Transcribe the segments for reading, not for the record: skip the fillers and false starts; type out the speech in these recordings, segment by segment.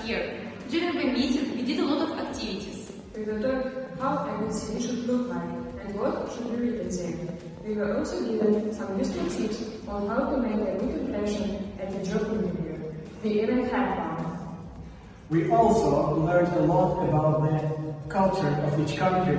year. During the meeting, we did a lot of activities. We were taught how a good CV should look like and what should be written there. We were also given some useful tips on how to make a good impression at the job interview. We even had one. We also learned a lot about the culture of each country.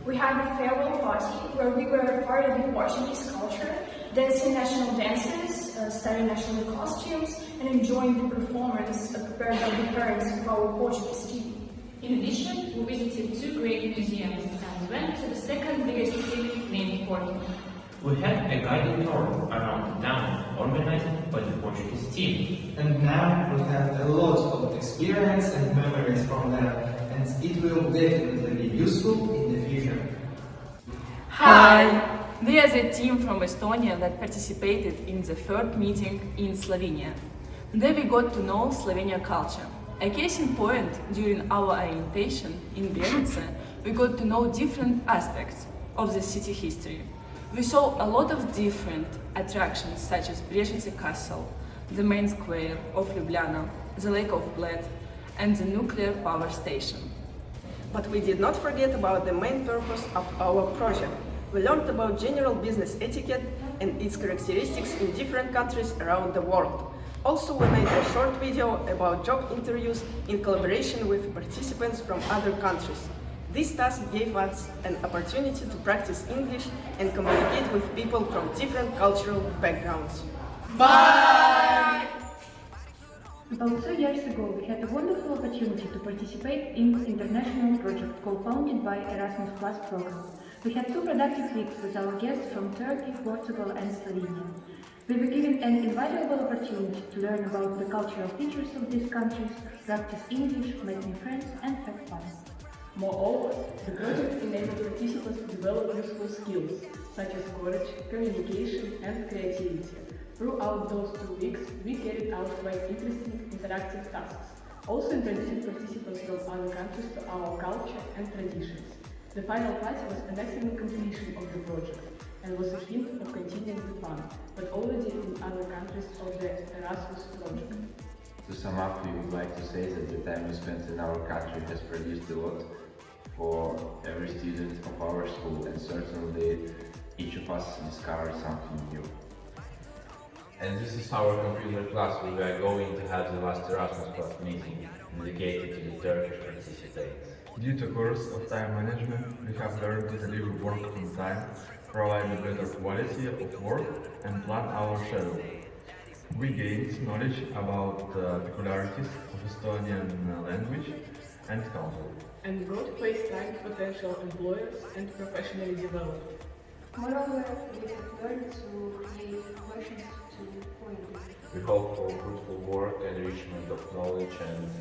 We had a farewell party where we were part of the Portuguese culture, dancing national dances, studying national costumes, and enjoying the performance prepared by the parents of our Portuguese team. In addition, we visited two great museums and went to the second biggest city named Porto. We had a guided tour around the town organized by the Portuguese team. And now we have a lot of experience and memories from there, and it will definitely be useful in the future. Hi! We are the team from Estonia that participated in the third meeting in Slovenia. There we got to know Slovenia culture. A case in point, during our orientation in Brežice, we got to know different aspects of the city history. We saw a lot of different attractions such as Brežice Castle, the main square of Ljubljana, the Lake of Bled, and the nuclear power station. But we did not forget about the main purpose of our project. We learned about general business etiquette and its characteristics in different countries around the world. Also, we made a short video about job interviews in collaboration with participants from other countries. This task gave us an opportunity to practice English and communicate with people from different cultural backgrounds. Bye! About 2 years ago, we had a wonderful opportunity to participate in an international project co-founded by Erasmus Plus program. We had 2 productive weeks with our guests from Turkey, Portugal and Slovenia. We were given an invaluable opportunity to learn about the cultural features of these countries, practice English, make new friends and have fun. Moreover, the project enabled participants to develop useful skills such as courage, communication and creativity. Throughout those 2 weeks, we carried out quite interesting interactive tasks, also introducing participants from other countries to our culture and traditions. The final party was an excellent completion of the project and was a hint of continuing the fun, but already in other countries of the Erasmus project. To sum up, we would like to say that the time we spent in our country has produced a lot for every student of our school, and certainly each of us discovered something new. And this is our computer class. We are going to have the last Erasmus Plus meeting dedicated to the Turkish participants. Due to course of time management, we have learned to deliver work on time, provide a better quality of work and plan our schedule. We gained knowledge about the peculiarities of Estonian language and culture. And got to face time potential employers and professionally developed. Moreover, we have learned to create questions to points. We hope for fruitful work, enrichment of knowledge and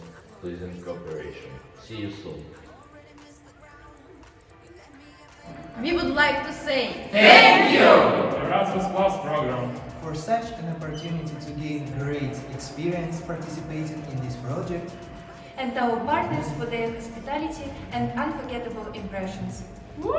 pleasant cooperation. See you soon. We would like to say Thank you! Erasmus Plus program. For such an opportunity to gain great experience participating in this project, And our partners for their hospitality and unforgettable impressions. Woo!